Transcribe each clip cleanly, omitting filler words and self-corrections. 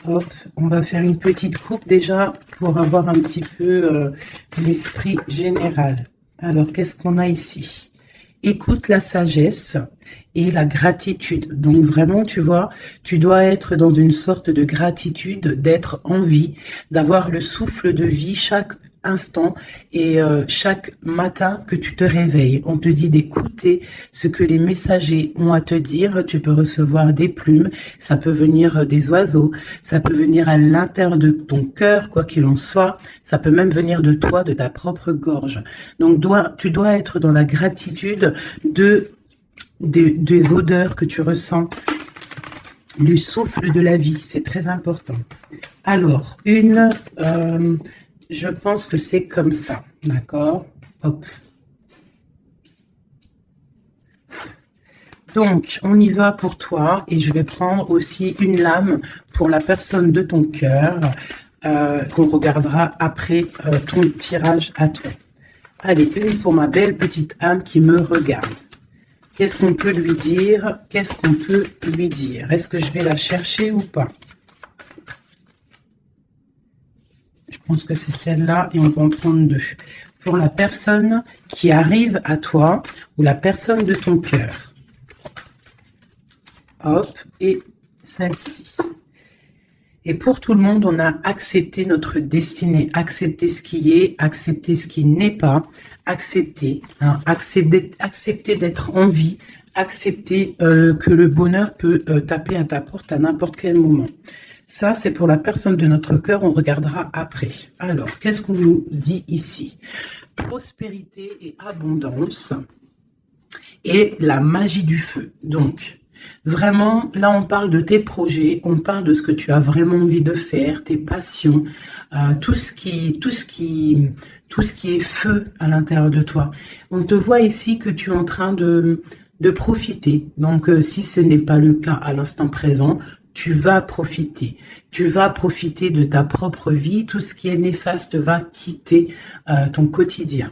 Hop, on va faire une petite coupe déjà pour avoir un petit peu l'esprit général. Alors, qu'est-ce qu'on a ici? Écoute la sagesse et la gratitude. Donc vraiment, tu vois, tu dois être dans une sorte de gratitude, d'être en vie, d'avoir le souffle de vie chaque instant et chaque matin que tu te réveilles. On te dit d'écouter ce que les messagers ont à te dire. Tu peux recevoir des plumes, ça peut venir des oiseaux, ça peut venir à l'intérieur de ton cœur, quoi qu'il en soit. Ça peut même venir de toi, de ta propre gorge. Donc tu dois être dans la gratitude des odeurs que tu ressens, du souffle de la vie. C'est très important. Alors, je pense que c'est comme ça, d'accord? Hop. Donc, on y va pour toi et je vais prendre aussi une lame pour la personne de ton cœur qu'on regardera après ton tirage à toi. Allez, une pour ma belle petite âme qui me regarde. Qu'est-ce qu'on peut lui dire? Qu'est-ce qu'on peut lui dire? Est-ce que je vais la chercher ou pas? Je pense que c'est celle-là et on va en prendre deux. Pour la personne qui arrive à toi ou la personne de ton cœur. Hop, et celle-ci. Et pour tout le monde, on a accepté notre destinée, accepter ce qui est, accepter ce qui n'est pas, accepter, hein, accepter d'être en vie, accepter que le bonheur peut taper à ta porte à n'importe quel moment. Ça, c'est pour la personne de notre cœur, on regardera après. Alors, qu'est-ce qu'on nous dit ici? Prospérité et abondance et la magie du feu. Donc, vraiment, là, on parle de tes projets, on parle de ce que tu as vraiment envie de faire, tes passions, tout ce qui est feu à l'intérieur de toi. On te voit ici que tu es en train de profiter. Donc, si ce n'est pas le cas à l'instant présent, tu vas profiter. Tu vas profiter de ta propre vie. Tout ce qui est néfaste va quitter ton quotidien.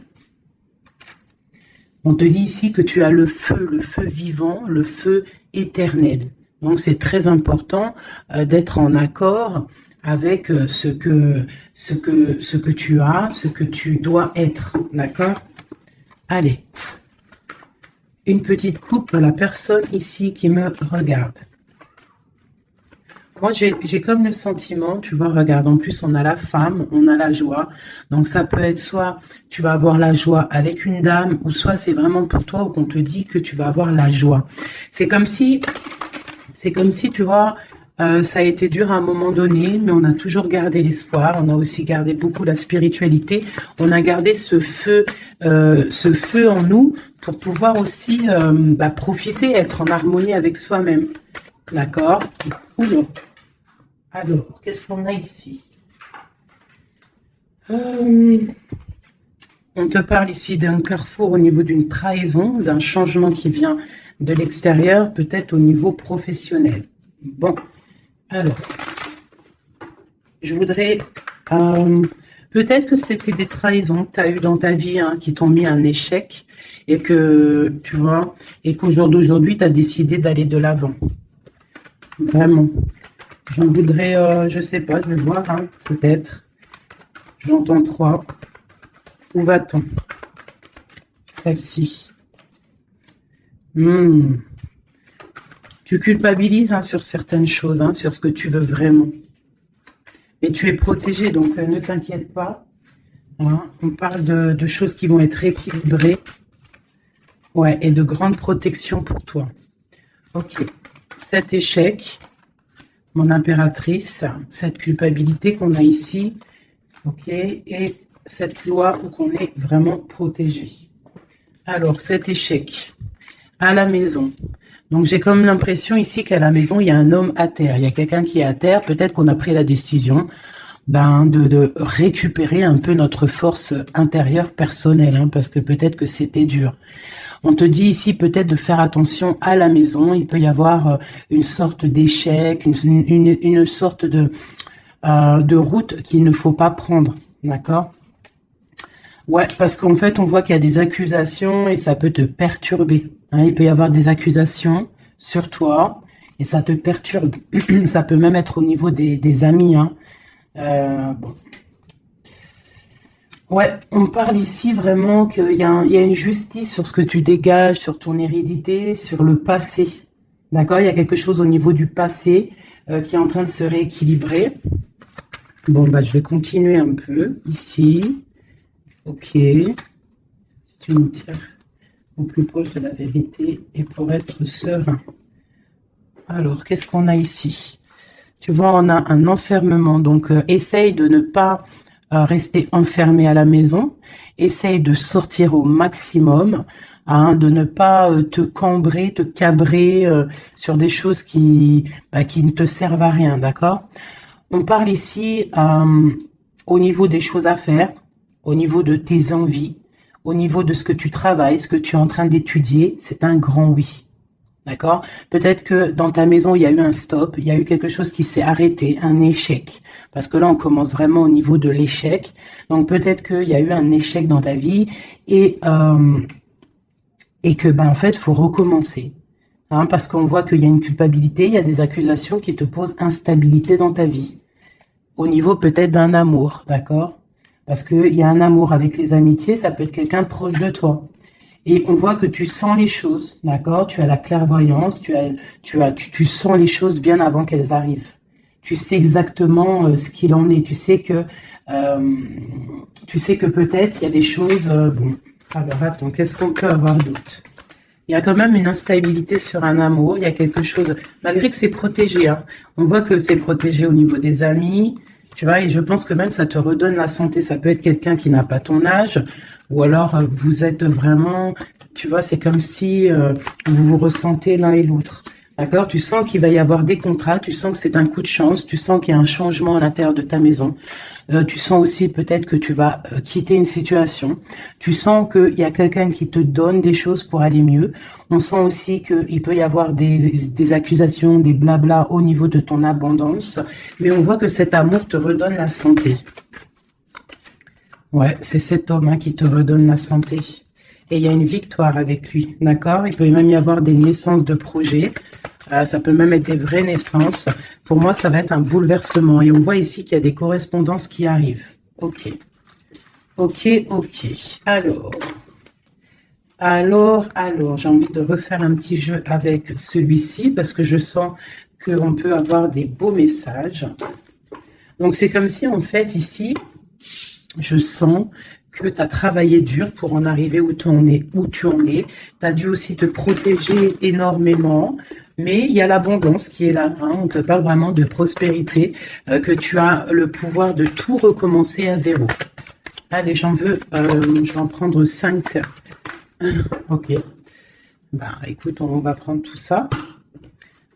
On te dit ici que tu as le feu vivant, le feu éternel. Donc, c'est très important d'être en accord avec ce que tu as, ce que tu dois être. D'accord? Allez. Une petite coupe pour la personne ici qui me regarde. Moi, j'ai comme le sentiment, tu vois, regarde, en plus, on a la femme, on a la joie. Donc, ça peut être soit tu vas avoir la joie avec une dame, ou soit c'est vraiment pour toi, ou qu'on te dit que tu vas avoir la joie. C'est comme si, tu vois, ça a été dur à un moment donné, mais on a toujours gardé l'espoir. On a aussi gardé beaucoup la spiritualité. On a gardé ce feu en nous pour pouvoir aussi profiter, être en harmonie avec soi-même. D'accord? Oula. Alors, qu'est-ce qu'on a ici? On te parle ici d'un carrefour au niveau d'une trahison, d'un changement qui vient de l'extérieur, peut-être au niveau professionnel. Bon, alors, je voudrais... peut-être que c'était des trahisons que tu as eues dans ta vie qui t'ont mis un échec et que, tu vois, et qu'au jour d'aujourd'hui, tu as décidé d'aller de l'avant. Vraiment. J'en voudrais, je sais pas, je vais voir, peut-être. J'entends 3. Où va-t-on? Celle-ci. Tu culpabilises sur certaines choses, sur ce que tu veux vraiment. Mais tu es protégé, donc ne t'inquiète pas. On parle de choses qui vont être équilibrées. Ouais, et de grande protection pour toi. Ok. Cet échec, mon impératrice, cette culpabilité qu'on a ici, ok, et cette loi où qu'on est vraiment protégé. Alors, cet échec à la maison. Donc, j'ai comme l'impression ici qu'à la maison, il y a un homme à terre. Il y a quelqu'un qui est à terre. Peut-être qu'on a pris la décision de récupérer un peu notre force intérieure personnelle, parce que peut-être que c'était dur. On te dit ici peut-être de faire attention à la maison. Il peut y avoir une sorte d'échec, une sorte de route qu'il ne faut pas prendre. D'accord? Ouais, parce qu'en fait, on voit qu'il y a des accusations et ça peut te perturber. Il peut y avoir des accusations sur toi et ça te perturbe. Ça peut même être au niveau des amis, hein. Bon. Ouais, on parle ici vraiment qu'il y a, il y a une justice sur ce que tu dégages, sur ton hérédité, sur le passé. D'accord? Il y a quelque chose au niveau du passé qui est en train de se rééquilibrer. Bon, bah, je vais continuer un peu ici. Ok. Si tu me tires au plus proche de la vérité et pour être serein. Alors, qu'est-ce qu'on a ici? Tu vois, on a un enfermement. Donc, essaye de ne pas rester enfermé à la maison. Essaye de sortir au maximum, hein, de ne pas te cambrer, te cabrer sur des choses qui ne te servent à rien, d'accord? On parle ici au niveau des choses à faire, au niveau de tes envies, au niveau de ce que tu travailles, ce que tu es en train d'étudier, c'est un grand oui. D'accord? Peut-être que dans ta maison, il y a eu un stop, il y a eu quelque chose qui s'est arrêté, un échec. Parce que là, on commence vraiment au niveau de l'échec. Donc peut-être qu'il y a eu un échec dans ta vie et que, ben, en fait, faut recommencer. Hein, parce qu'on voit qu'il y a une culpabilité, il y a des accusations qui te posent instabilité dans ta vie. Au niveau peut-être d'un amour, d'accord? Parce qu'il y a un amour avec les amitiés, ça peut être quelqu'un de proche de toi. Et on voit que tu sens les choses, d'accord? Tu as la clairvoyance, tu sens les choses bien avant qu'elles arrivent. Tu sais exactement ce qu'il en est. Tu sais que peut-être il y a des choses. Bon, alors attends, qu'est-ce qu'on peut avoir d'autre? Il y a quand même une instabilité sur un amour. Il y a quelque chose, malgré que c'est protégé. Hein, on voit que c'est protégé au niveau des amis. Tu vois, et je pense que même ça te redonne la santé. Ça peut être quelqu'un qui n'a pas ton âge. Ou alors, vous êtes vraiment, tu vois, c'est comme si vous vous ressentez l'un et l'autre. D'accord? Tu sens qu'il va y avoir des contrats, tu sens que c'est un coup de chance, tu sens qu'il y a un changement à l'intérieur de ta maison. Tu sens aussi peut-être que tu vas quitter une situation. Tu sens qu'il y a quelqu'un qui te donne des choses pour aller mieux. On sent aussi qu'il peut y avoir des accusations, des blabla au niveau de ton abondance. Mais on voit que cet amour te redonne la santé. Ouais, c'est cet homme hein, qui te redonne la santé. Et il y a une victoire avec lui, d'accord? Il peut même y avoir des naissances de projets. Ça peut même être des vraies naissances. Pour moi, ça va être un bouleversement. Et on voit ici qu'il y a des correspondances qui arrivent. Ok. Ok, ok. Alors, j'ai envie de refaire un petit jeu avec celui-ci parce que je sens qu'on peut avoir des beaux messages. Donc, c'est comme si, en fait, ici, je sens que tu as travaillé dur pour en arriver où tu en es. Tu as dû aussi te protéger énormément, mais il y a l'abondance qui est là. Hein. On te parle vraiment de prospérité, que tu as le pouvoir de tout recommencer à zéro. Allez, je vais en prendre 5. Ok. Ben, écoute, on va prendre tout ça.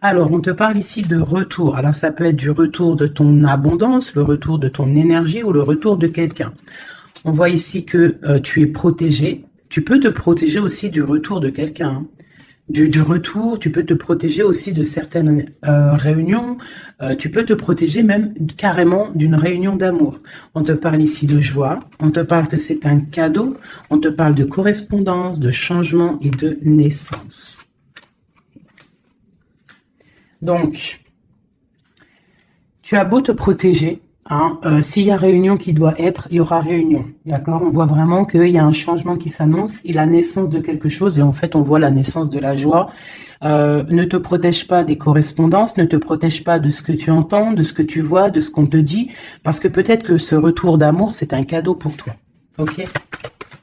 Alors, on te parle ici de retour. Alors, ça peut être du retour de ton abondance, le retour de ton énergie ou le retour de quelqu'un. On voit ici que tu es protégé. Tu peux te protéger aussi du retour de quelqu'un. Hein. Du retour, tu peux te protéger aussi de certaines réunions. Tu peux te protéger même carrément d'une réunion d'amour. On te parle ici de joie. On te parle que c'est un cadeau. On te parle de correspondance, de changement et de naissance. Donc, tu as beau te protéger, hein, s'il y a réunion qui doit être, il y aura réunion, d'accord? On voit vraiment qu'il y a un changement qui s'annonce, il y a la naissance de quelque chose, et en fait, on voit la naissance de la joie. Ne te protège pas des correspondances, ne te protège pas de ce que tu entends, de ce que tu vois, de ce qu'on te dit, parce que peut-être que ce retour d'amour, c'est un cadeau pour toi, ok?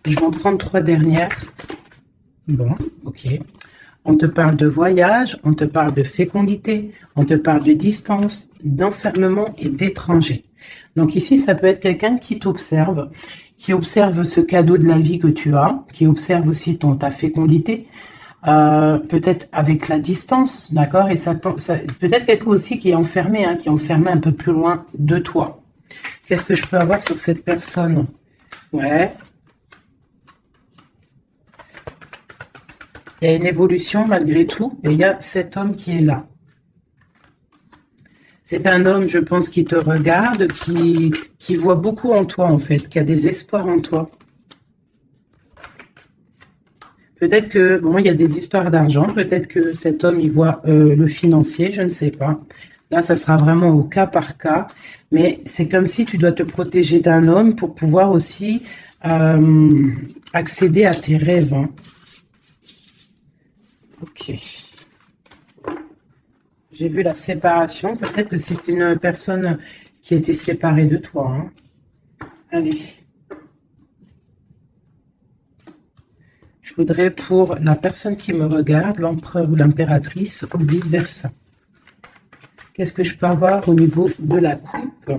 Je vais en prendre 3 dernières. Bon, ok. On te parle de voyage, on te parle de fécondité, on te parle de distance, d'enfermement et d'étranger. Donc ici, ça peut être quelqu'un qui t'observe, qui observe ce cadeau de la vie que tu as, qui observe aussi ta fécondité, peut-être avec la distance, d'accord? Et ça peut-être quelqu'un aussi qui est enfermé, hein, qui est enfermé un peu plus loin de toi. Qu'est-ce que je peux avoir sur cette personne? Ouais. Il y a une évolution malgré tout, et il y a cet homme qui est là. C'est un homme, je pense, qui te regarde, qui voit beaucoup en toi, en fait, qui a des espoirs en toi. Peut-être que, bon, il y a des histoires d'argent. Peut-être que cet homme, il voit le financier, je ne sais pas. Là, ça sera vraiment au cas par cas. Mais c'est comme si tu dois te protéger d'un homme pour pouvoir aussi accéder à tes rêves. Hein. Ok. J'ai vu la séparation. Peut-être que c'est une personne qui a été séparée de toi. Hein. Allez. Je voudrais pour la personne qui me regarde, l'empereur ou l'impératrice, ou vice-versa. Qu'est-ce que je peux avoir au niveau de la coupe?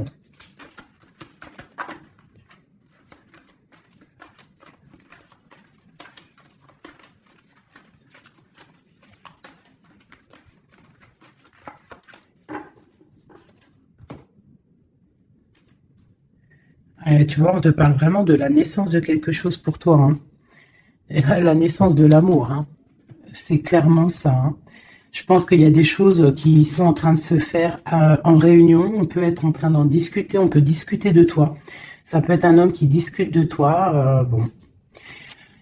Tu vois, on te parle vraiment de la naissance de quelque chose pour toi. Hein. Et là, la naissance de l'amour. Hein. C'est clairement ça. Hein. Je pense qu'il y a des choses qui sont en train de se faire en réunion. On peut être en train d'en discuter. On peut discuter de toi. Ça peut être un homme qui discute de toi. Bon.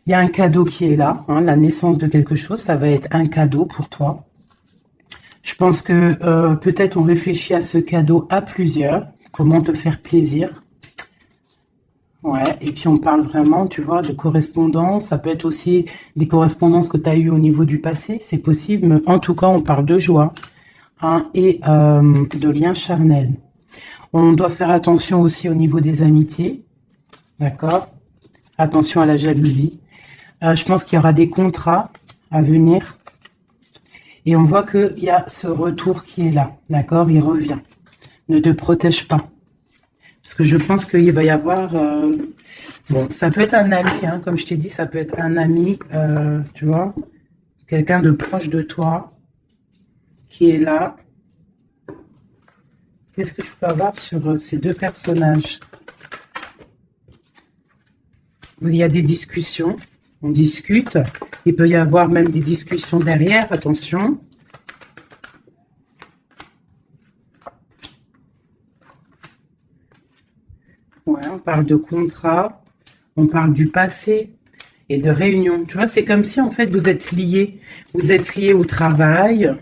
Il y a un cadeau qui est là. Hein, la naissance de quelque chose, ça va être un cadeau pour toi. Je pense que peut-être on réfléchit à ce cadeau à plusieurs. Comment te faire plaisir. Ouais, et puis on parle vraiment, tu vois, de correspondance. Ça peut être aussi des correspondances que tu as eues au niveau du passé, c'est possible. Mais en tout cas, on parle de joie hein, et de liens charnels. On doit faire attention aussi au niveau des amitiés, d'accord? Attention à la jalousie. Je pense qu'il y aura des contrats à venir. Et on voit qu'il y a ce retour qui est là, d'accord? Il revient. Ne te protège pas. Parce que je pense qu'il va y avoir... bon, ça peut être un ami, hein, comme je t'ai dit, ça peut être un ami, tu vois, quelqu'un de proche de toi qui est là. Qu'est-ce que je peux avoir sur ces deux personnages? Il y a des discussions, on discute. Il peut y avoir même des discussions derrière, attention. Ouais, on parle de contrat, on parle du passé et de réunion. Tu vois, c'est comme si en fait vous êtes liés. Vous êtes liés au travail.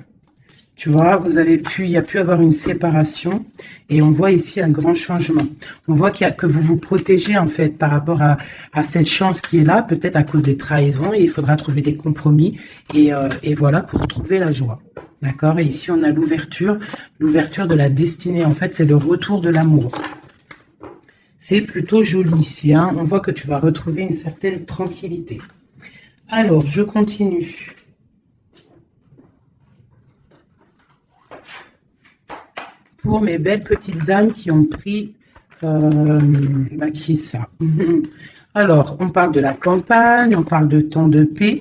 Tu vois, il y a pu avoir une séparation et on voit ici un grand changement. On voit que vous vous protégez en fait par rapport à cette chance qui est là, peut-être à cause des trahisons et il faudra trouver des compromis et voilà pour retrouver la joie. D'accord? Et ici on a l'ouverture de la destinée. En fait, c'est le retour de l'amour. C'est plutôt joli ici. Hein. On voit que tu vas retrouver une certaine tranquillité. Alors, je continue. Pour mes belles petites âmes qui ont pris... qui est ça? Alors, on parle de la campagne, on parle de temps de paix.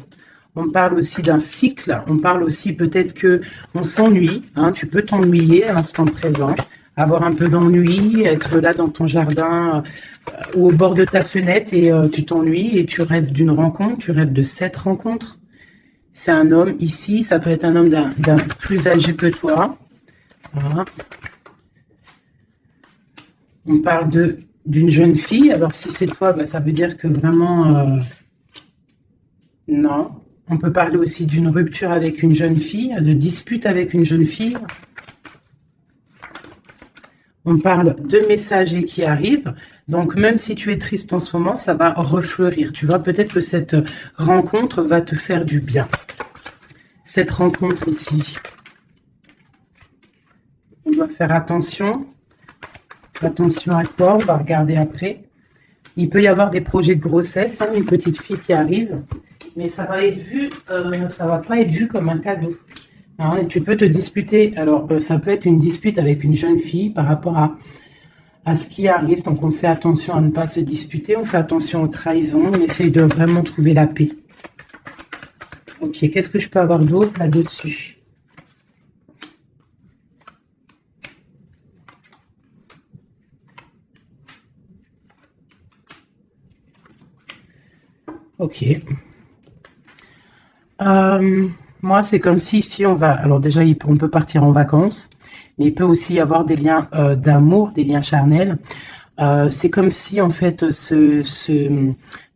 On parle aussi d'un cycle. On parle aussi peut-être que on s'ennuie. Hein, tu peux t'ennuyer à l'instant présent. Avoir un peu d'ennui, être là dans ton jardin ou au bord de ta fenêtre et tu t'ennuies et tu rêves d'une rencontre, tu rêves de cette rencontre. C'est un homme ici, ça peut être un homme d'un plus âgé que toi. Voilà. On parle d'une jeune fille, alors si c'est toi, bah, ça veut dire que vraiment, non. On peut parler aussi d'une rupture avec une jeune fille, de dispute avec une jeune fille. On parle de messagers qui arrivent. Donc, même si tu es triste en ce moment, ça va refleurir. Tu vois, peut-être que cette rencontre va te faire du bien. Cette rencontre ici. On doit faire attention. Attention à quoi? On va regarder après. Il peut y avoir des projets de grossesse. Hein, une petite fille qui arrive. Mais ça va être vu, ça va pas être vu comme un cadeau. Hein, tu peux te disputer, alors ça peut être une dispute avec une jeune fille par rapport à ce qui arrive, donc on fait attention à ne pas se disputer, on fait attention aux trahisons, on essaye de vraiment trouver la paix. Ok, qu'est-ce que je peux avoir d'autre là-dessus? Ok. Moi, c'est comme si ici, on va... Alors déjà, on peut partir en vacances, mais il peut aussi y avoir des liens d'amour, des liens charnels. C'est comme si, en fait,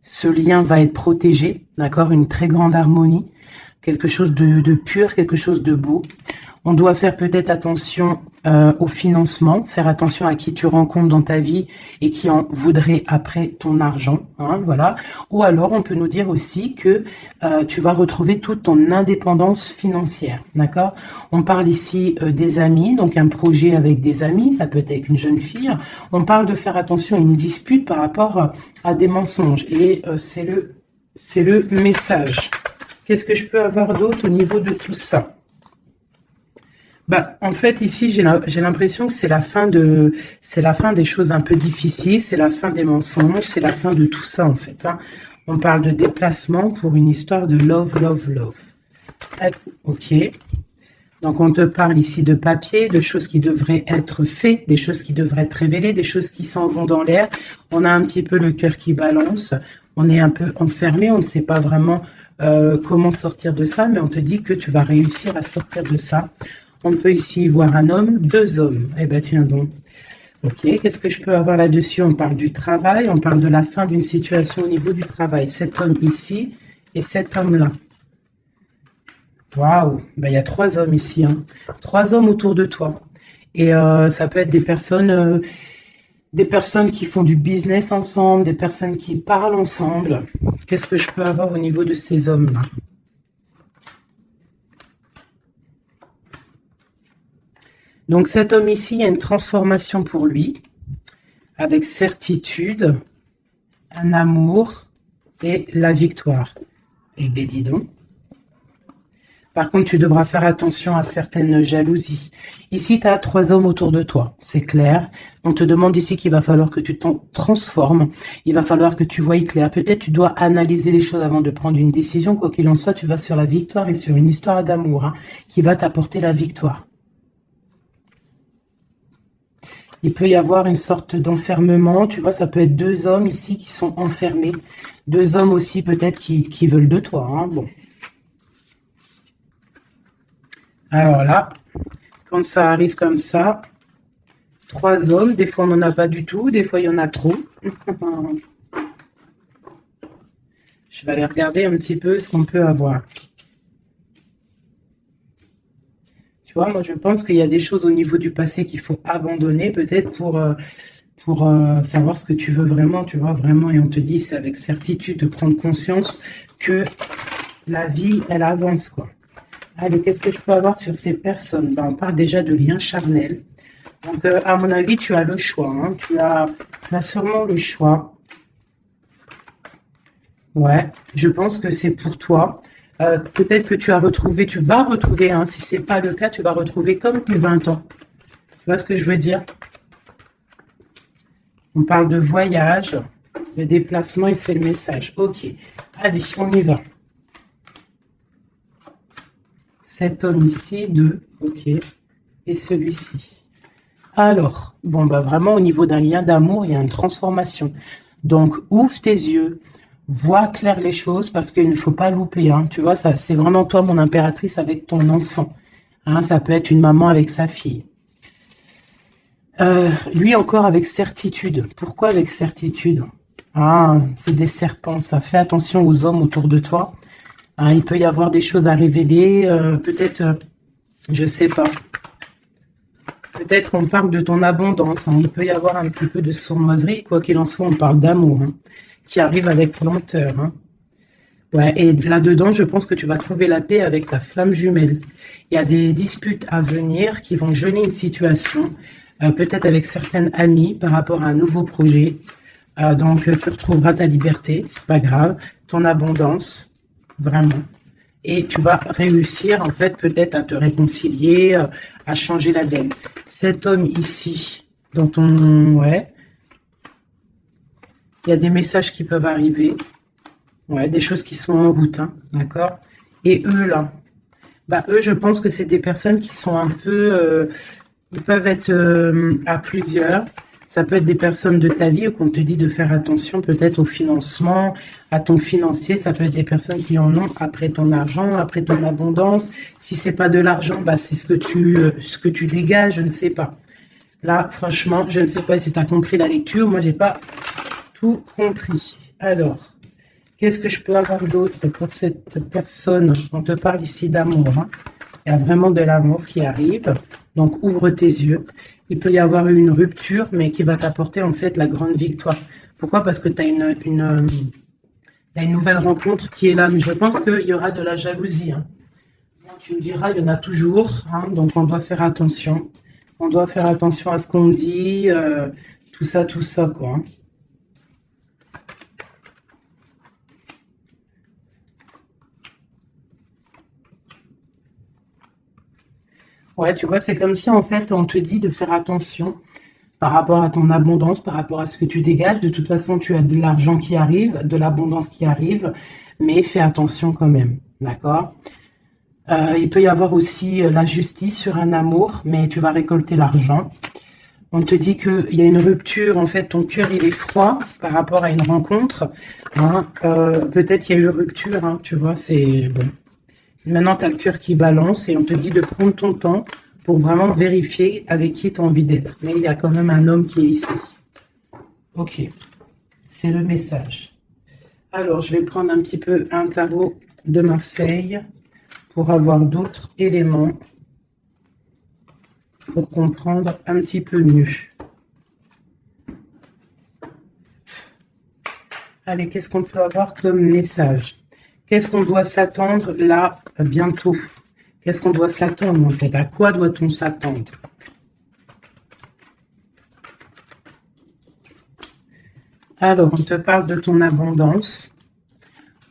Ce lien va être protégé, d'accord? Une très grande harmonie, quelque chose de pur, quelque chose de beau. On doit faire peut-être attention au financement, faire attention à qui tu rencontres dans ta vie et qui en voudrait après ton argent, hein, voilà. Ou alors, on peut nous dire aussi que tu vas retrouver toute ton indépendance financière, d'accord? On parle ici des amis, donc un projet avec des amis, ça peut être avec une jeune fille. On parle de faire attention à une dispute par rapport à des mensonges. Et c'est le message. Qu'est-ce que je peux avoir d'autre au niveau de tout ça? Bah, en fait, ici, j'ai l'impression que c'est la fin des choses un peu difficiles, c'est la fin des mensonges, c'est la fin de tout ça, en fait, hein. On parle de déplacement pour une histoire de love, love, love. Ok. Donc, on te parle ici de papier, de choses qui devraient être faites, des choses qui devraient être révélées, des choses qui s'en vont dans l'air. On a un petit peu le cœur qui balance. On est un peu enfermé, on ne sait pas vraiment comment sortir de ça, mais on te dit que tu vas réussir à sortir de ça. On peut ici voir un homme, 2 hommes. Eh ben tiens donc. Ok, qu'est-ce que je peux avoir là-dessus? On parle du travail, on parle de la fin d'une situation au niveau du travail. Cet homme ici et cet homme-là. Waouh, ben, il y a 3 hommes ici, hein. 3 hommes autour de toi. Et ça peut être des personnes qui font du business ensemble, des personnes qui parlent ensemble. Qu'est-ce que je peux avoir au niveau de ces hommes-là? Donc cet homme ici, il y a une transformation pour lui, avec certitude, un amour et la victoire. Eh bien, dis donc. Par contre, tu devras faire attention à certaines jalousies. Ici, tu as 3 hommes autour de toi, c'est clair. On te demande ici qu'il va falloir que tu t'en transformes. Il va falloir que tu voies clair. Peut-être tu dois analyser les choses avant de prendre une décision. Quoi qu'il en soit, tu vas sur la victoire et sur une histoire d'amour, hein, qui va t'apporter la victoire. Il peut y avoir une sorte d'enfermement. Tu vois, ça peut être 2 hommes ici qui sont enfermés. 2 hommes aussi peut-être qui veulent de toi, hein. Bon. Alors là, quand ça arrive comme ça, 3 hommes, des fois on n'en a pas du tout, des fois il y en a trop. Je vais aller regarder un petit peu ce qu'on peut avoir. Tu vois, moi je pense qu'il y a des choses au niveau du passé qu'il faut abandonner peut-être pour savoir ce que tu veux vraiment, tu vois, vraiment. Et on te dit, c'est avec certitude de prendre conscience que la vie, elle avance, quoi. Allez, qu'est-ce que je peux avoir sur ces personnes? Ben, on parle déjà de liens charnels. Donc, à mon avis, tu as le choix, hein. Tu as sûrement le choix. Ouais, je pense que c'est pour toi. Peut-être que tu vas retrouver, hein, si c'est pas le cas, tu vas retrouver comme tes 20 ans. Tu vois ce que je veux dire? On parle de voyage, de déplacement et c'est le message. Ok, allez, on y va. Cet homme ici, 2, ok, et celui-ci. Alors, bon, bah vraiment, au niveau d'un lien d'amour, il y a une transformation. Donc, ouvre tes yeux, vois clair les choses, parce qu'il ne faut pas louper, hein. Tu vois, ça, c'est vraiment toi, mon impératrice, avec ton enfant. Hein, ça peut être une maman avec sa fille. Lui, encore avec certitude. Pourquoi avec certitude? Ah, c'est des serpents, ça. Fais attention aux hommes autour de toi. Hein, il peut y avoir des choses à révéler, peut-être, je sais pas. Peut-être qu'on parle de ton abondance, hein. Il peut y avoir un petit peu de sournoiserie, quoi qu'il en soit, on parle d'amour, hein, qui arrive avec lenteur, hein. Ouais, et là-dedans, je pense que tu vas trouver la paix avec ta flamme jumelle. Il y a des disputes à venir qui vont geler une situation, peut-être avec certaines amies par rapport à un nouveau projet. Donc, tu retrouveras ta liberté, c'est pas grave, ton abondance, vraiment. Et tu vas réussir, en fait, peut-être à te réconcilier, à changer la donne. Cet homme ici, dans ton... Ouais. Il y a des messages qui peuvent arriver. Ouais, des choses qui sont en route, hein, d'accord? Et eux, là, bah, eux, je pense que c'est des personnes qui sont un peu... ils peuvent être à plusieurs. Ça peut être des personnes de ta vie où on te dit de faire attention peut-être au financement, à ton financier. Ça peut être des personnes qui en ont après ton argent, après ton abondance. Si c'est pas de l'argent, bah, c'est ce que tu dégages, je ne sais pas. Là, franchement, je ne sais pas si tu as compris la lecture. Moi, j'ai pas tout compris. Alors, Qu'est-ce que je peux avoir d'autre pour cette personne? On te parle ici d'amour. Hein. Il y a vraiment de l'amour qui arrive. Donc, ouvre tes yeux. Il peut y avoir une rupture, mais qui va t'apporter en fait la grande victoire. Pourquoi? Parce que tu as une nouvelle rencontre qui est là. Mais je pense qu'il y aura de la jalousie. Hein. Tu me diras, il y en a toujours. Hein, donc, on doit faire attention. On doit faire attention à ce qu'on dit. Tout ça, quoi. Hein. Ouais, tu vois, c'est comme si en fait on te dit de faire attention par rapport à ton abondance, par rapport à ce que tu dégages. De toute façon, tu as de l'argent qui arrive, de l'abondance qui arrive, mais fais attention quand même, d'accord? Il peut y avoir aussi la justice sur un amour, mais tu vas récolter l'argent. On te dit qu'il y a une rupture, en fait, ton cœur il est froid par rapport à une rencontre. Hein. Peut-être il y a eu rupture, hein, tu vois, c'est bon. Maintenant, tu as le cœur qui balance et on te dit de prendre ton temps pour vraiment vérifier avec qui tu as envie d'être. Mais il y a quand même un homme qui est ici. Ok, c'est le message. Alors, je vais prendre un petit peu un tarot de Marseille pour avoir d'autres éléments pour comprendre un petit peu mieux. Allez, qu'est-ce qu'on peut avoir comme message? Qu'est-ce qu'on doit s'attendre là, bientôt? Qu'est-ce qu'on doit s'attendre en fait? À quoi doit-on s'attendre? Alors, on te parle de ton abondance.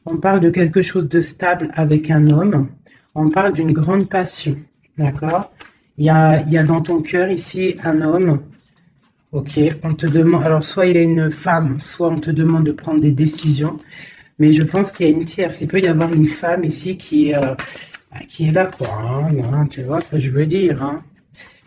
On parle de quelque chose de stable avec un homme. On parle d'une grande passion. D'accord? Il y a dans ton cœur ici un homme. Ok, on te demande. Alors, soit il est une femme, soit on te demande de prendre des décisions. Mais je pense qu'il y a une tierce. Il peut y avoir une femme ici qui est là, quoi. Hein, tu vois ce que je veux dire. Hein.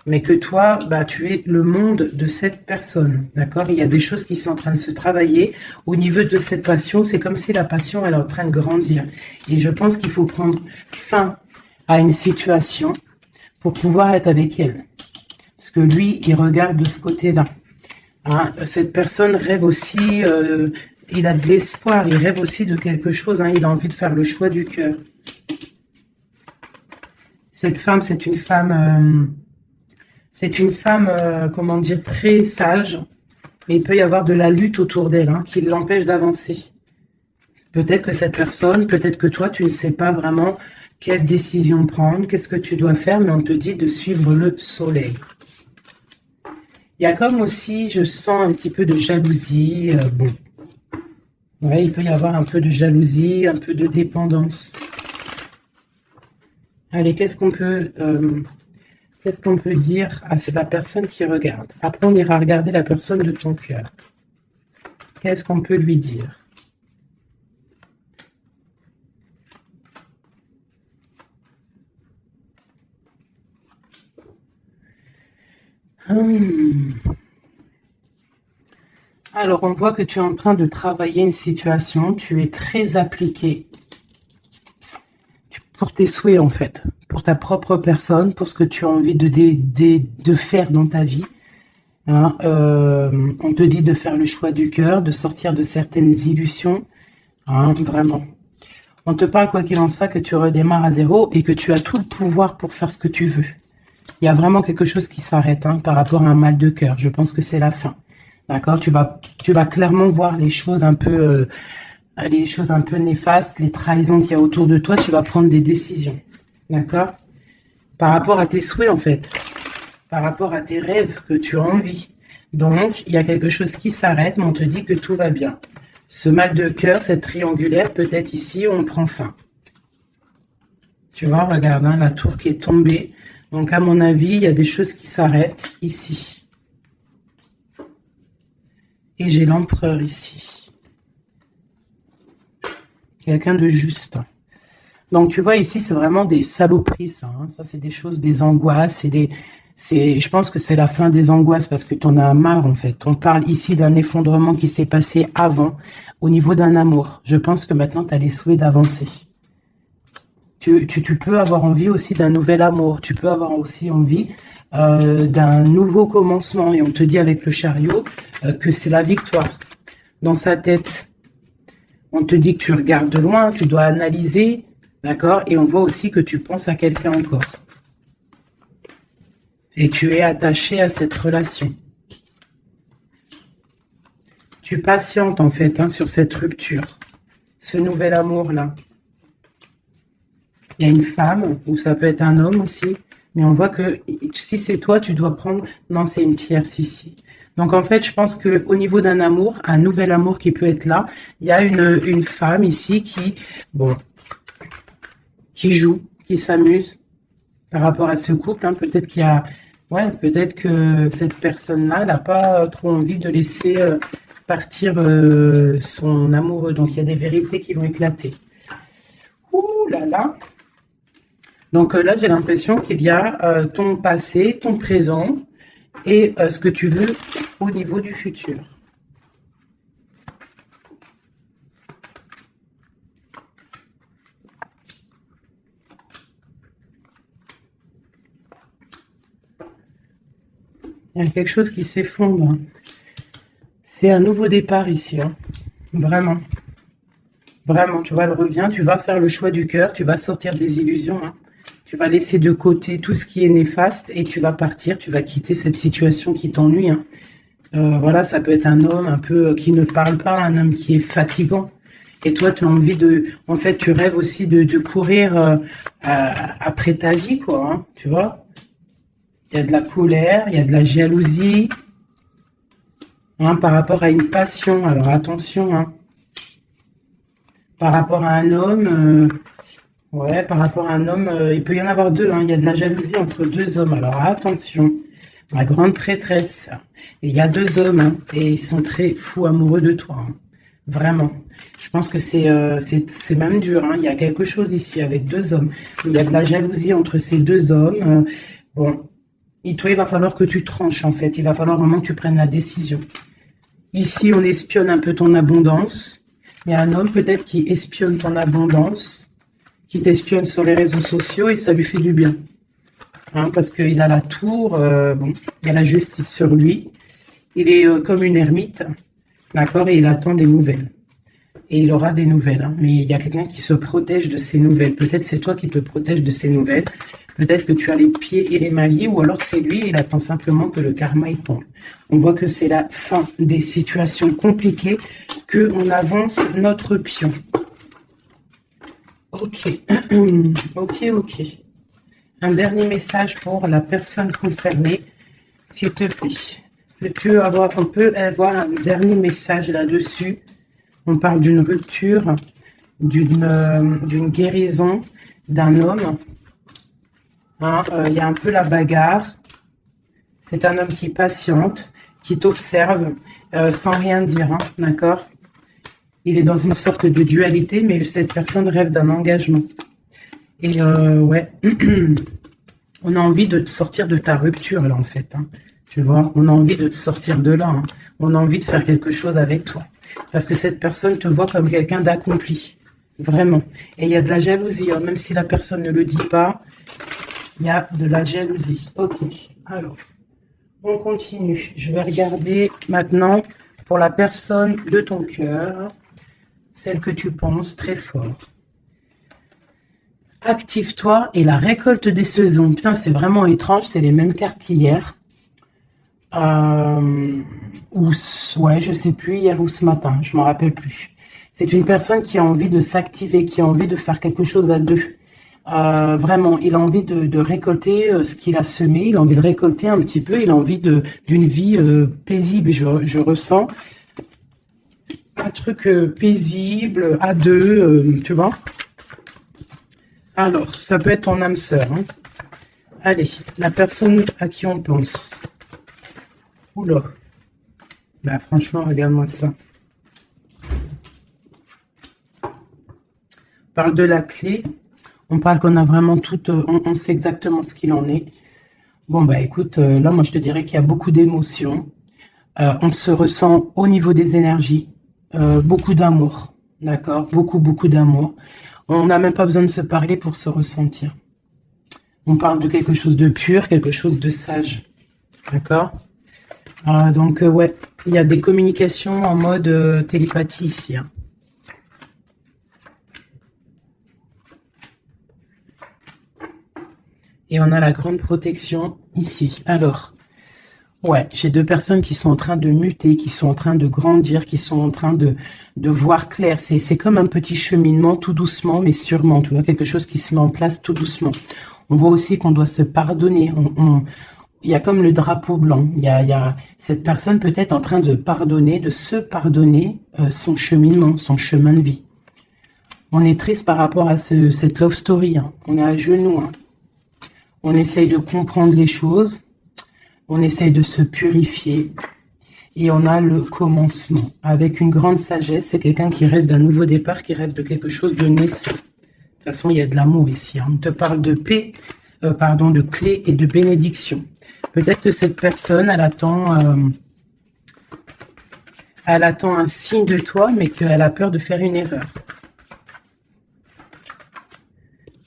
Mais que toi, tu es le monde de cette personne. D'accord? Il y a des choses qui sont en train de se travailler au niveau de cette passion. C'est comme si la passion, elle est en train de grandir. Et je pense qu'il faut prendre fin à une situation pour pouvoir être avec elle. Parce que lui, il regarde de ce côté-là. Hein? Cette personne rêve aussi... il a de l'espoir, il rêve aussi de quelque chose, hein, il a envie de faire le choix du cœur. Cette femme, c'est une femme, comment dire, très sage, mais il peut y avoir de la lutte autour d'elle, hein, qui l'empêche d'avancer. Peut-être que cette personne, peut-être que toi, tu ne sais pas vraiment quelle décision prendre, qu'est-ce que tu dois faire, mais on te dit de suivre le soleil. Il y a comme aussi, je sens un petit peu de jalousie, bon. Ouais, il peut y avoir un peu de jalousie, un peu de dépendance. Allez, qu'est-ce qu'on peut dire à la personne qui regarde? Après, on ira regarder la personne de ton cœur. Qu'est-ce qu'on peut lui dire? Alors, on voit que tu es en train de travailler une situation. Tu es très appliqué pour tes souhaits, en fait. Pour ta propre personne, pour ce que tu as envie de faire dans ta vie. Hein, on te dit de faire le choix du cœur, de sortir de certaines illusions. Hein, vraiment. On te parle, quoi qu'il en soit, que tu redémarres à zéro et que tu as tout le pouvoir pour faire ce que tu veux. Il y a vraiment quelque chose qui s'arrête, hein, par rapport à un mal de cœur. Je pense que c'est la fin. D'accord, tu vas clairement voir les choses un peu néfastes, les trahisons qu'il y a autour de toi. Tu vas prendre des décisions, d'accord, par rapport à tes souhaits en fait, par rapport à tes rêves que tu as envie. Donc, il y a quelque chose qui s'arrête, mais on te dit que tout va bien. Ce mal de cœur, cette triangulaire, peut-être ici, on prend fin. Tu vois, regarde, hein, la tour qui est tombée. Donc, à mon avis, il y a des choses qui s'arrêtent ici. Et j'ai l'empereur ici. Quelqu'un de juste. Donc, tu vois, ici, c'est vraiment des saloperies, ça. Hein. Ça, c'est des choses, des angoisses. Je pense que c'est la fin des angoisses parce que tu en as marre, en fait. On parle ici d'un effondrement qui s'est passé avant, au niveau d'un amour. Je pense que maintenant, tu as les souhaits d'avancer. Tu peux avoir envie aussi d'un nouvel amour. Tu peux avoir aussi envie d'un nouveau commencement. Et on te dit avec le chariot que c'est la victoire dans sa tête. On te dit que tu regardes de loin, tu dois analyser, d'accord? Et on voit aussi que tu penses à quelqu'un encore. Et tu es attaché à cette relation. Tu patientes en fait hein, sur cette rupture, ce nouvel amour-là. Il y a une femme, ou ça peut être un homme aussi, mais on voit que si c'est toi, tu dois prendre... Non, c'est une tierce ici. Donc en fait, je pense qu'au niveau d'un amour, un nouvel amour qui peut être là, il y a une femme ici qui, bon, qui joue, qui s'amuse par rapport à ce couple. Hein. Peut-être qu'il y a... Ouais, peut-être que cette personne-là n'a pas trop envie de laisser partir son amoureux. Donc il y a des vérités qui vont éclater. Ouh là là. Donc là, j'ai l'impression qu'il y a ton passé, ton présent et ce que tu veux au niveau du futur. Il y a quelque chose qui s'effondre. C'est un nouveau départ ici. Hein. Vraiment. Vraiment, tu vois, elle revient, tu vas faire le choix du cœur, tu vas sortir des illusions. Hein. Tu vas laisser de côté tout ce qui est néfaste et tu vas partir, tu vas quitter cette situation qui t'ennuie. Hein. Voilà, ça peut être un homme un peu qui ne parle pas, un homme qui est fatigant. Et toi, tu as envie de... En fait, tu rêves aussi de courir après ta vie, quoi. Hein, tu vois? Il y a de la colère, il y a de la jalousie hein, par rapport à une passion. Alors, attention. Hein. Par rapport à un homme... Ouais, par rapport à un homme, il peut y en avoir deux. Hein. Il y a de la jalousie entre deux hommes. Alors attention, ma grande prêtresse. Et il y a deux hommes hein, et ils sont très fous amoureux de toi. Hein. Vraiment. Je pense que c'est même dur. Hein. Il y a quelque chose ici avec deux hommes. Il y a de la jalousie entre ces deux hommes. Bon, toi, il va falloir que tu tranches en fait. Il va falloir vraiment que tu prennes la décision. Ici, on espionne un peu ton abondance. Il y a un homme peut-être qui espionne ton abondance, qui t'espionne sur les réseaux sociaux et ça lui fait du bien. Hein, parce qu'il a la tour, bon, il y a la justice sur lui. Il est comme une ermite, d'accord, et il attend des nouvelles. Et il aura des nouvelles. Hein, mais il y a quelqu'un qui se protège de ces nouvelles. Peut-être c'est toi qui te protèges de ces nouvelles. Peut-être que tu as les pieds et les mains liés, ou alors c'est lui et il attend simplement que le karma y tombe. On voit que c'est la fin des situations compliquées, qu'on avance notre pion. Ok, ok. Un dernier message pour la personne concernée, s'il te plaît. On peut avoir un dernier message là-dessus. On parle d'une rupture, d'une guérison d'un homme. Hein, il y a un peu la bagarre. C'est un homme qui patiente, qui t'observe sans rien dire, hein, d'accord ? Il est dans une sorte de dualité, mais cette personne rêve d'un engagement. Et ouais, on a envie de te sortir de ta rupture, là, en fait. Hein. Tu vois, on a envie de te sortir de là. Hein. On a envie de faire quelque chose avec toi. Parce que cette personne te voit comme quelqu'un d'accompli. Vraiment. Et il y a de la jalousie. Hein. Même si la personne ne le dit pas, il y a de la jalousie. Ok. Alors, on continue. Je vais regarder maintenant pour la personne de ton cœur. Celle que tu penses très fort. Active-toi et la récolte des saisons. Putain, c'est vraiment étrange, c'est les mêmes cartes qu'hier. Ouais, je sais plus, hier ou ce matin, je m'en rappelle plus. C'est une personne qui a envie de s'activer, qui a envie de faire quelque chose à deux. Vraiment, il a envie de récolter ce qu'il a semé, il a envie de récolter un petit peu, il a envie d'une vie paisible. Je ressens un truc paisible, à deux, tu vois. Alors, ça peut être ton âme sœur. Hein. Allez, la personne à qui on pense. Oula. Bah, franchement, regarde-moi ça. On parle de la clé. On parle qu'on a vraiment tout... on sait exactement ce qu'il en est. Bon, bah écoute, là, moi, je te dirais qu'il y a beaucoup d'émotions. On se ressent au niveau des énergies. Beaucoup d'amour. D'accord ? Beaucoup d'amour. On n'a même pas besoin de se parler pour se ressentir. On parle de quelque chose de pur, quelque chose de sage. D'accord ? Donc, ouais, il y a des communications en mode télépathie ici. Hein. Et on a la grande protection ici. Alors, ouais, j'ai deux personnes qui sont en train de muter, qui sont en train de grandir, qui sont en train de voir clair. C'est comme un petit cheminement, tout doucement, mais sûrement. Tu vois, quelque chose qui se met en place tout doucement. On voit aussi qu'on doit se pardonner. Il y a comme le drapeau blanc. Il y a cette personne peut-être en train de pardonner, de se pardonner son cheminement, son chemin de vie. On est triste par rapport à cette love story. Hein. On est à genoux. Hein. On essaye de comprendre les choses. On essaye de se purifier. Et on a le commencement. Avec une grande sagesse, c'est quelqu'un qui rêve d'un nouveau départ, qui rêve de quelque chose de naissant. De toute façon, il y a de l'amour ici. Hein. On te parle de paix, de clé et de bénédiction. Peut-être que cette personne, elle attend un signe de toi, mais qu'elle a peur de faire une erreur.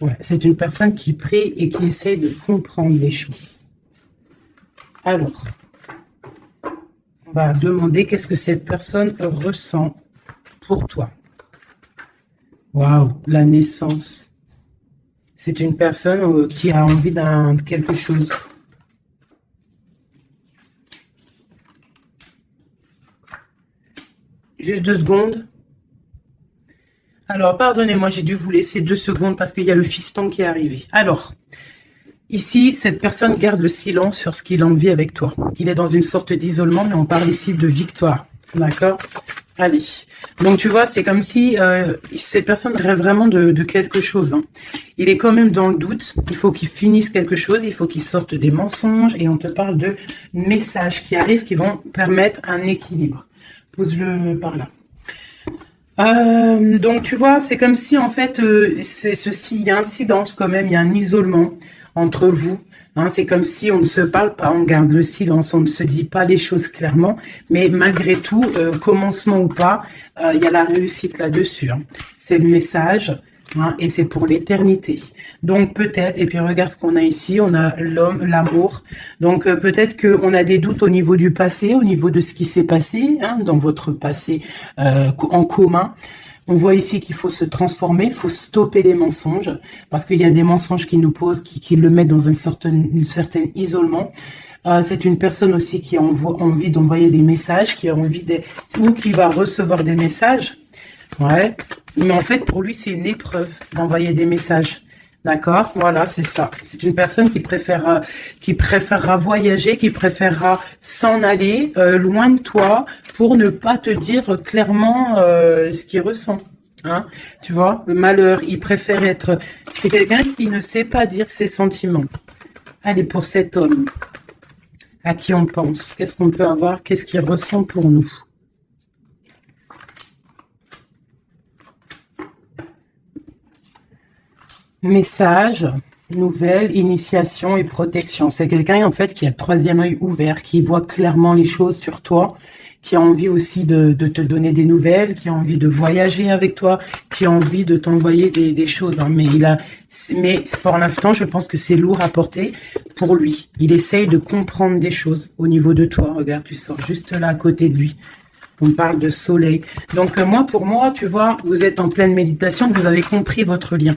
Ouais, c'est une personne qui prie et qui essaie de comprendre les choses. Alors, on va demander qu'est-ce que cette personne ressent pour toi. Waouh, la naissance. C'est une personne qui a envie d'un quelque chose. Juste 2 secondes. Alors, pardonnez-moi, j'ai dû vous laisser 2 secondes parce qu'il y a le fiston qui est arrivé. Alors, ici, cette personne garde le silence sur ce qu'il a envie avec toi. Il est dans une sorte d'isolement, mais on parle ici de victoire. D'accord? Allez. Donc, tu vois, c'est comme si cette personne rêve vraiment de quelque chose. Hein. Il est quand même dans le doute. Il faut qu'il finisse quelque chose. Il faut qu'il sorte des mensonges. Et on te parle de messages qui arrivent qui vont permettre un équilibre. Pose-le par là. Donc, tu vois, c'est comme si, en fait, c'est ceci. Il y a un silence quand même. Il y a un isolement entre vous. Hein, c'est comme si on ne se parle pas, on garde le silence, on ne se dit pas les choses clairement, mais malgré tout, commencement ou pas, il y a la réussite là-dessus. Hein. C'est le message, hein, et c'est pour l'éternité. Donc peut-être, et puis regarde ce qu'on a ici, on a l'homme, l'amour. Donc peut-être qu'on a des doutes au niveau du passé, au niveau de ce qui s'est passé, hein, dans votre passé en commun. On voit ici qu'il faut se transformer, il faut stopper les mensonges, parce qu'il y a des mensonges qui nous posent, qui le mettent dans un certain isolement. C'est une personne aussi qui a envie d'envoyer des messages, qui a envie ou qui va recevoir des messages. Ouais. Mais en fait, pour lui, c'est une épreuve d'envoyer des messages. D'accord, voilà, c'est ça. C'est une personne qui préférera voyager, qui préférera s'en aller loin de toi pour ne pas te dire clairement ce qu'il ressent. Hein, tu vois, le malheur, il préfère être... C'est quelqu'un qui ne sait pas dire ses sentiments. Allez, pour cet homme, à qui on pense, qu'est-ce qu'on peut avoir, qu'est-ce qu'il ressent pour nous? Message, nouvelle, initiation et protection. C'est quelqu'un en fait qui a le 3e œil ouvert, qui voit clairement les choses sur toi, qui a envie aussi de te donner des nouvelles, qui a envie de voyager avec toi, qui a envie de t'envoyer des choses. Hein. Mais pour l'instant, je pense que c'est lourd à porter pour lui. Il essaye de comprendre des choses au niveau de toi. Regarde, tu sors juste là à côté de lui. On parle de soleil. Donc pour moi, tu vois, vous êtes en pleine méditation, vous avez compris votre lien.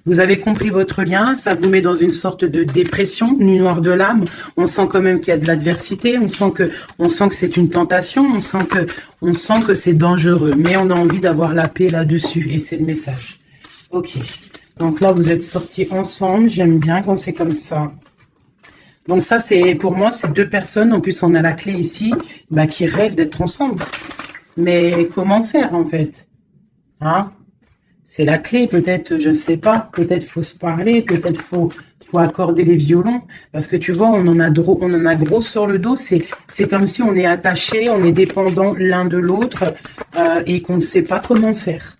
Vous avez compris votre lien, ça vous met dans une sorte de dépression, nuit noire de l'âme. On sent quand même qu'il y a de l'adversité, on sent que c'est une tentation, on sent que c'est dangereux, mais on a envie d'avoir la paix là-dessus et c'est le message. Ok, donc là vous êtes sortis ensemble, j'aime bien quand c'est comme ça. Donc ça c'est pour moi c'est 2 personnes, en plus on a la clé ici, qui rêvent d'être ensemble. Mais comment faire en fait, hein? C'est la clé, peut-être, je ne sais pas, peut-être faut se parler, peut-être faut accorder les violons, parce que tu vois, on en a gros sur le dos, c'est comme si on est attaché, on est dépendant l'un de l'autre, et qu'on ne sait pas comment faire.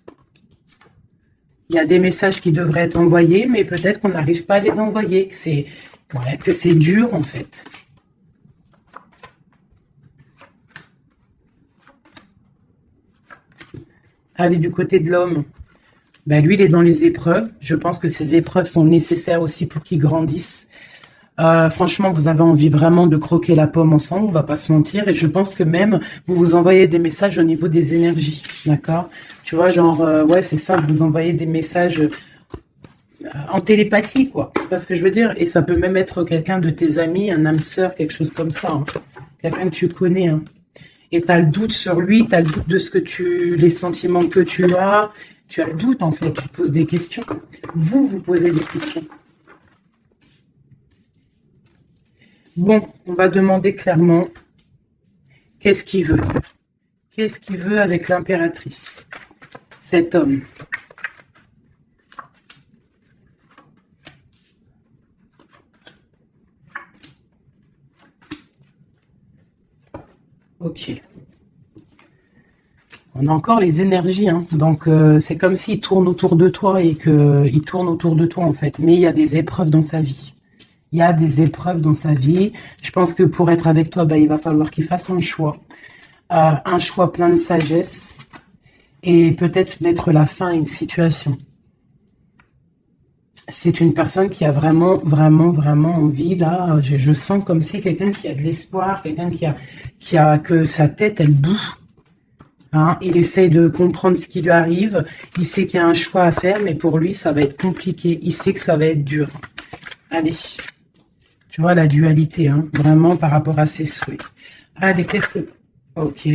Il y a des messages qui devraient être envoyés, mais peut-être qu'on n'arrive pas à les envoyer, que c'est dur en fait. Allez, du côté de l'homme. Lui, il est dans les épreuves. Je pense que ces épreuves sont nécessaires aussi pour qu'il grandisse. Franchement, vous avez envie vraiment de croquer la pomme ensemble, on va pas se mentir. Et je pense que même, vous vous envoyez des messages au niveau des énergies. D'accord? Tu vois, genre, ouais, c'est ça, vous envoyez des messages en télépathie, quoi. Tu vois ce que je veux dire? Et ça peut même être quelqu'un de tes amis, un âme sœur, quelque chose comme ça. Hein. Quelqu'un que tu connais. Hein. Et tu as le doute sur lui, tu as le doute de ce que les sentiments que tu as. Tu as le doute, en fait. Tu te poses des questions. Vous posez des questions. Bon, on va demander clairement qu'est-ce qu'il veut. Qu'est-ce qu'il veut avec l'impératrice, cet homme? Ok. On a encore les énergies, hein. Donc c'est comme s'il tourne autour de toi et qu'il tourne autour de toi en fait. Mais il y a des épreuves dans sa vie. Il y a des épreuves dans sa vie. Je pense que pour être avec toi, il va falloir qu'il fasse un choix plein de sagesse et peut-être mettre la fin à une situation. C'est une personne qui a vraiment, vraiment, vraiment envie, là, je sens comme si quelqu'un qui a de l'espoir, quelqu'un que sa tête, elle boue. Hein, il essaye de comprendre ce qui lui arrive. Il sait qu'il y a un choix à faire, mais pour lui, ça va être compliqué. Il sait que ça va être dur. Allez. Tu vois, la dualité, hein, vraiment par rapport à ses souhaits. Allez, qu'est-ce que... Ok.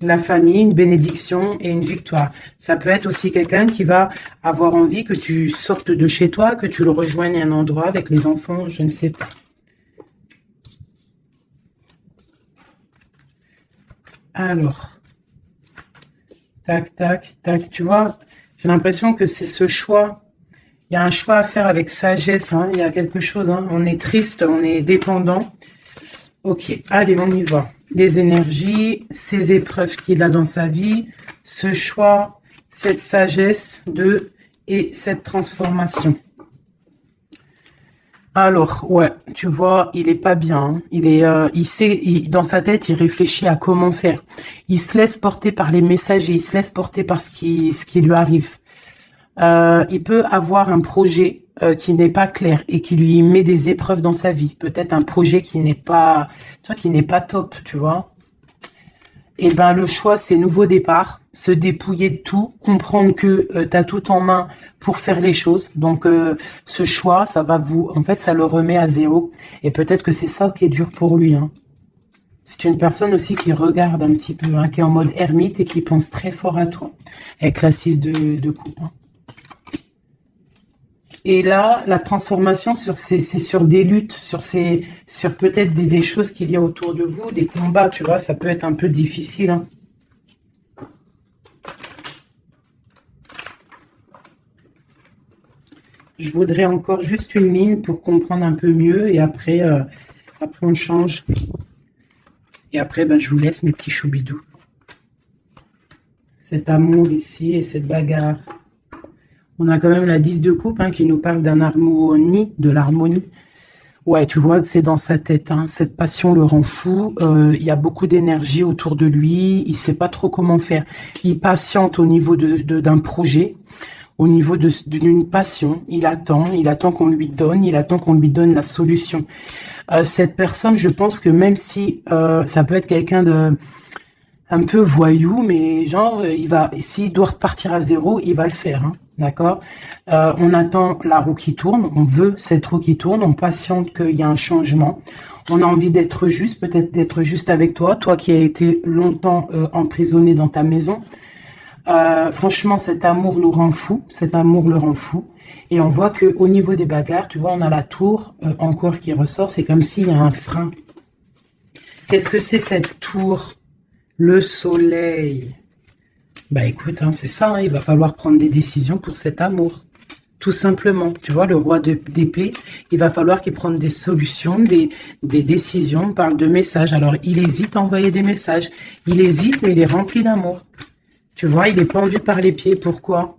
La famille, une bénédiction et une victoire. Ça peut être aussi quelqu'un qui va avoir envie que tu sortes de chez toi, que tu le rejoignes à un endroit avec les enfants, je ne sais pas. Alors, tac, tac, tac, tu vois, j'ai l'impression que c'est ce choix. Il y a un choix à faire avec sagesse, hein, il y a quelque chose, hein, on est triste, on est dépendant. Ok, allez, on y va. Les énergies, ces épreuves qu'il a dans sa vie, ce choix, cette sagesse et cette transformation. Alors, ouais, tu vois, il est pas bien. Hein. Il sait, dans sa tête, il réfléchit à comment faire. Il se laisse porter par les messages et il se laisse porter par ce qui lui arrive. Il peut avoir un projet qui n'est pas clair et qui lui met des épreuves dans sa vie. Peut-être un projet qui n'est pas top, tu vois. Et ben le choix, c'est nouveau départ, se dépouiller de tout, comprendre que tu as tout en main pour faire les choses. Donc ce choix, ça le remet à zéro. Et peut-être que c'est ça qui est dur pour lui. Hein. C'est une personne aussi qui regarde un petit peu, hein, qui est en mode ermite et qui pense très fort à toi. Avec la 6 de coupe. Hein. Et là, la transformation c'est sur des luttes, sur peut-être des choses qu'il y a autour de vous, des combats, tu vois, ça peut être un peu difficile. Hein. Je voudrais encore juste une ligne pour comprendre un peu mieux et après on change. Et après, je vous laisse mes petits choubidous. Cet amour ici et cette bagarre. On a quand même la 10 de coupe qui nous parle d'un harmonie, de l'harmonie. Ouais, tu vois, c'est dans sa tête. Hein. Cette passion le rend fou. Il y a beaucoup d'énergie autour de lui. Il sait pas trop comment faire. Il patiente au niveau d'un projet, au niveau d'une passion. Il attend qu'on lui donne la solution. Cette personne, je pense que même si ça peut être quelqu'un de un peu voyou, mais genre, s'il doit repartir à zéro, il va le faire, hein, d'accord? On attend la roue qui tourne, on veut cette roue qui tourne, on patiente qu'il y a un changement. On a envie d'être juste, peut-être d'être juste avec toi qui as été longtemps emprisonné dans ta maison. Franchement, cet amour nous rend fou, cet amour le rend fou. Et on voit que au niveau des bagarres, tu vois, on a la tour encore qui ressort, c'est comme s'il y a un frein. Qu'est-ce que c'est cette tour? Le soleil. Écoute, hein, c'est ça, hein, il va falloir prendre des décisions pour cet amour. Tout simplement. Tu vois, le roi d'épée, il va falloir qu'il prenne des solutions, des décisions. On parle de messages. Alors, il hésite à envoyer des messages. Il hésite, mais il est rempli d'amour. Tu vois, il est pendu par les pieds. Pourquoi?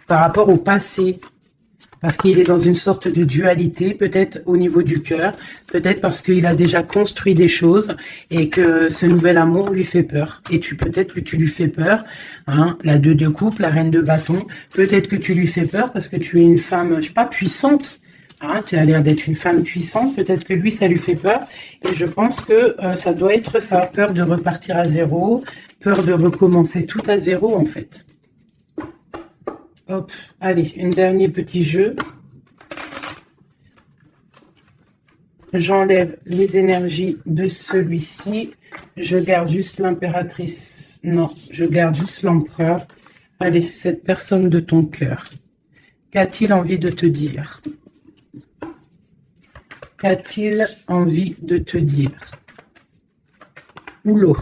Par rapport au passé. Parce qu'il est dans une sorte de dualité, peut-être au niveau du cœur, peut-être parce qu'il a déjà construit des choses et que ce nouvel amour lui fait peur. Et peut-être que tu lui fais peur, hein, la 2 de coupe, la reine de bâton, peut-être que tu lui fais peur parce que tu es une femme, je sais pas, puissante. Hein, tu as l'air d'être une femme puissante, peut-être que lui, ça lui fait peur. Et je pense que ça doit être ça, peur de repartir à zéro, peur de recommencer tout à zéro en fait. Hop, allez, un dernier petit jeu. J'enlève les énergies de celui-ci. Je garde juste l'impératrice. Non, je garde juste l'empereur. Allez, cette personne de ton cœur. Qu'a-t-il envie de te dire? Qu'a-t-il envie de te dire? Oulot.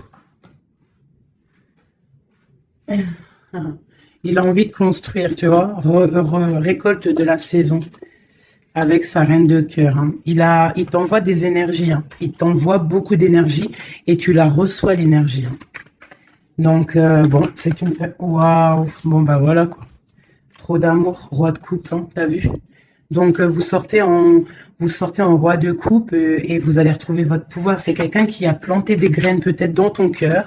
Il a envie de construire, tu vois. Récolte de la saison avec sa reine de cœur. Hein. Il t'envoie des énergies. Hein. Il t'envoie beaucoup d'énergie et tu la reçois l'énergie. Hein. Donc, bon, c'est une... Waouh. Bon, bah voilà, quoi. Trop d'amour. Roi de coupe, hein, t'as vu? Donc, vous sortez en roi de coupe et vous allez retrouver votre pouvoir. C'est quelqu'un qui a planté des graines peut-être dans ton cœur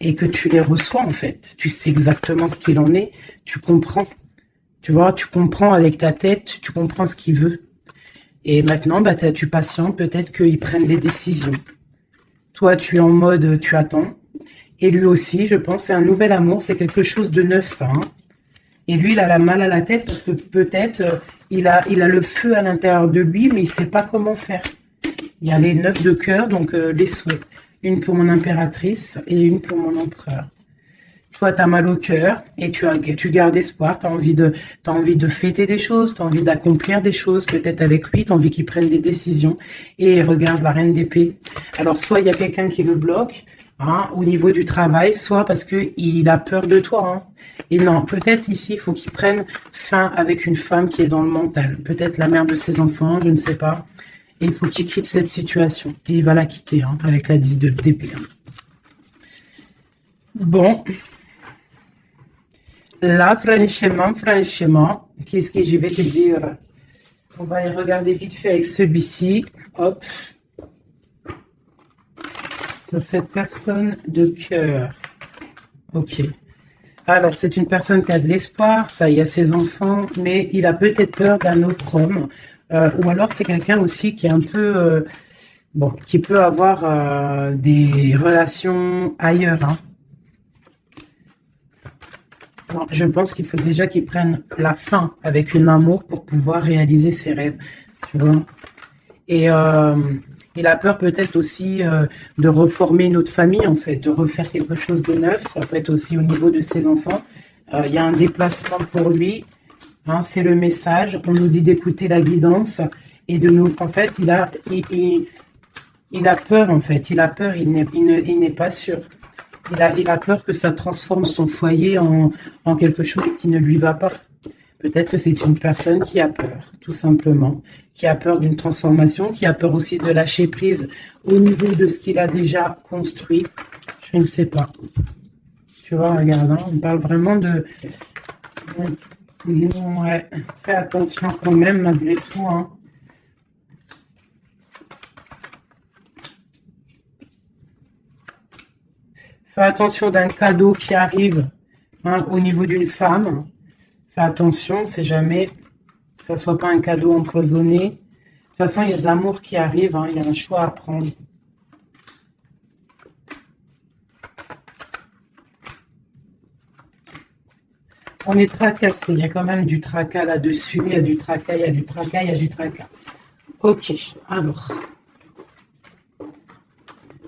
et que tu les reçois, en fait. Tu sais exactement ce qu'il en est. Tu comprends. Tu vois, tu comprends avec ta tête. Tu comprends ce qu'il veut. Et maintenant, bah, tu patientes. Peut-être qu'il prenne des décisions. Toi, tu es en mode, tu attends. Et lui aussi, je pense, c'est un nouvel amour. C'est quelque chose de neuf, ça. Hein. Et lui, il a la mal à la tête parce que peut-être il a le feu à l'intérieur de lui, mais il ne sait pas comment faire. Il y a les 9 de cœur, donc les souhaits. Une pour mon impératrice et une pour mon empereur. Toi, tu as mal au cœur et tu gardes espoir. Tu as envie de fêter des choses, tu as envie d'accomplir des choses, peut-être avec lui, tu as envie qu'il prenne des décisions. Et regarde la reine d'épée. Alors, soit il y a quelqu'un qui le bloque, hein, au niveau du travail, soit parce qu'il a peur de toi. Hein. Et non, peut-être ici, il faut qu'il prenne fin avec une femme qui est dans le mental. Peut-être la mère de ses enfants, je ne sais pas. Et il faut qu'il quitte cette situation. Et il va la quitter, hein, avec la 10 d'épée. Bon. Là, franchement, qu'est-ce que je vais te dire? On va y regarder vite fait avec celui-ci. Hop. Sur cette personne de cœur. Ok. Alors, c'est une personne qui a de l'espoir, ça, il y a ses enfants, mais il a peut-être peur d'un autre homme. Ou alors, c'est quelqu'un aussi qui est un peu... bon, qui peut avoir des relations ailleurs. Hein. Alors, je pense qu'il faut déjà qu'il prenne la fin avec une amour pour pouvoir réaliser ses rêves. Tu vois. Et... il a peur peut-être aussi de reformer une autre famille, en fait, de refaire quelque chose de neuf. Ça peut être aussi au niveau de ses enfants. Il y a un déplacement pour lui. Hein, c'est le message. On nous dit d'écouter la guidance. Et de nous, en fait, il a peur, en fait. Il a peur, il n'est pas sûr. Il a peur que ça transforme son foyer en quelque chose qui ne lui va pas. Peut-être que c'est une personne qui a peur, tout simplement, qui a peur d'une transformation, qui a peur aussi de lâcher prise au niveau de ce qu'il a déjà construit. Je ne sais pas. Tu vois, regarde, hein, on parle vraiment de... Ouais, fais attention quand même, malgré tout. Hein. Fais attention d'un cadeau qui arrive hein, au niveau d'une femme. Fais attention, c'est jamais que ça soit pas un cadeau empoisonné. De toute façon, il y a de l'amour qui arrive, hein, il y a un choix à prendre. On est tracassé, il y a quand même du tracas là-dessus, il y a du tracas, il y a du tracas, il y a du tracas. Ok, alors.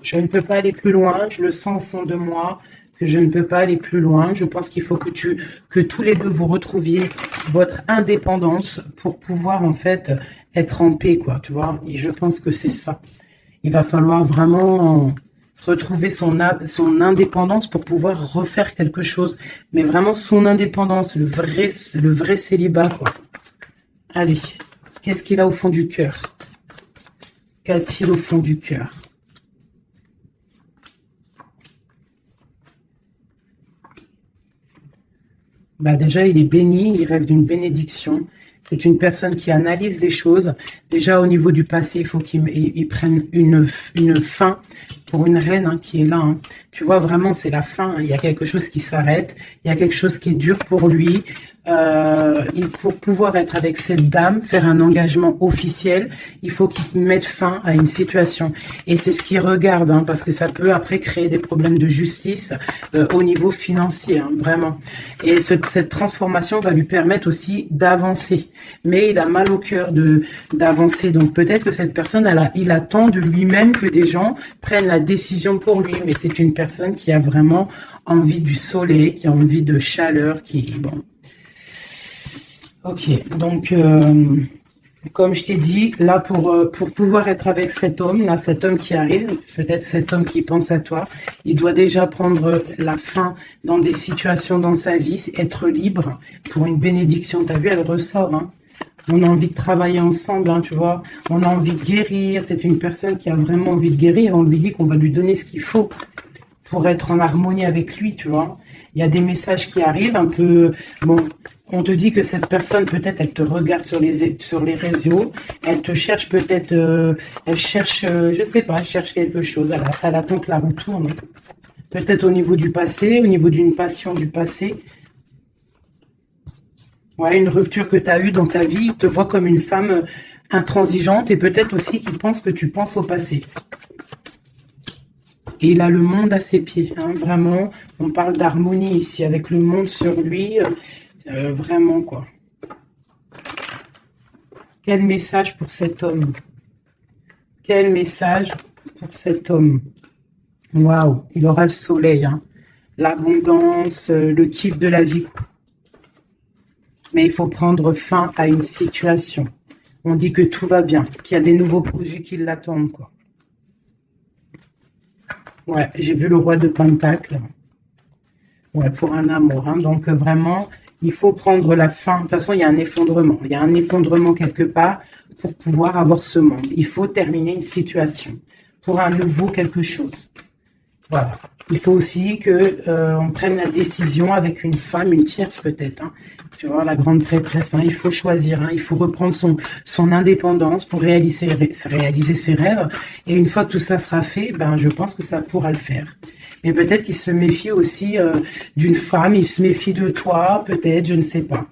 Je ne peux pas aller plus loin, je le sens au fond de moi. Que je ne peux pas aller plus loin. Je pense qu'il faut que tous les deux vous retrouviez votre indépendance pour pouvoir en fait être en paix, quoi, tu vois. Et je pense que c'est ça. Il va falloir vraiment retrouver son indépendance pour pouvoir refaire quelque chose. Mais vraiment son indépendance, le vrai célibat, quoi. Allez, qu'est-ce qu'il a au fond du cœur? Qu'a-t-il au fond du cœur? Bah déjà, il est béni, il rêve d'une bénédiction. C'est une personne qui analyse les choses. Déjà, au niveau du passé, il faut qu'il prenne une fin pour une reine hein, qui est là. Hein. Tu vois, vraiment, c'est la fin. Hein. Il y a quelque chose qui s'arrête. Il y a quelque chose qui est dur pour lui. Pour pouvoir être avec cette dame, faire un engagement officiel, il faut qu'il mette fin à une situation. Et c'est ce qu'il regarde, hein, parce que ça peut après créer des problèmes de justice au niveau financier, hein, vraiment. Et cette transformation va lui permettre aussi d'avancer. mais il a mal au cœur d'avancer. Donc peut-être que cette personne, il attend de lui-même que des gens prennent la décision pour lui. Mais c'est une personne qui a vraiment envie du soleil, qui a envie de chaleur, bon. Ok, donc comme je t'ai dit, là pour pouvoir être avec cet homme, là, cet homme qui arrive, peut-être cet homme qui pense à toi, il doit déjà prendre la fin dans des situations dans sa vie, être libre pour une bénédiction. T'as vu, elle ressort, hein. On a envie de travailler ensemble, hein, tu vois. On a envie de guérir. C'est une personne qui a vraiment envie de guérir. On lui dit qu'on va lui donner ce qu'il faut pour être en harmonie avec lui, tu vois. Il y a des messages qui arrivent un peu... Bon, on te dit que cette personne, peut-être, elle te regarde sur les réseaux. Elle te cherche peut-être... elle cherche, je sais pas, elle cherche quelque chose. Elle attend que la roue tourne. Peut-être au niveau du passé, au niveau d'une passion du passé. Ouais, une rupture que tu as eue dans ta vie. Il te voit comme une femme intransigeante et peut-être aussi qu'il pense que tu penses au passé. Et il a le monde à ses pieds, hein, vraiment. On parle d'harmonie ici, avec le monde sur lui, vraiment, quoi. Quel message pour cet homme? Quel message pour cet homme? Waouh, il aura le soleil, hein. L'abondance, le kiff de la vie. Mais il faut prendre fin à une situation. On dit que tout va bien, qu'il y a des nouveaux projets qui l'attendent, quoi. Ouais, j'ai vu le roi de Pentacle. Ouais, pour un amour. Hein. Donc, vraiment, il faut prendre la fin. De toute façon, il y a un effondrement. Il y a un effondrement quelque part pour pouvoir avoir ce monde. Il faut terminer une situation pour un nouveau quelque chose. Voilà. Il faut aussi que on prenne la décision avec une femme, une tierce peut-être. Hein. Tu vois, la grande prêtresse. Hein. Il faut choisir. Hein. Il faut reprendre son indépendance pour réaliser ses rêves. Et une fois que tout ça sera fait, ben je pense que ça pourra le faire. Mais peut-être qu'il se méfie aussi d'une femme. Il se méfie de toi, peut-être, je ne sais pas.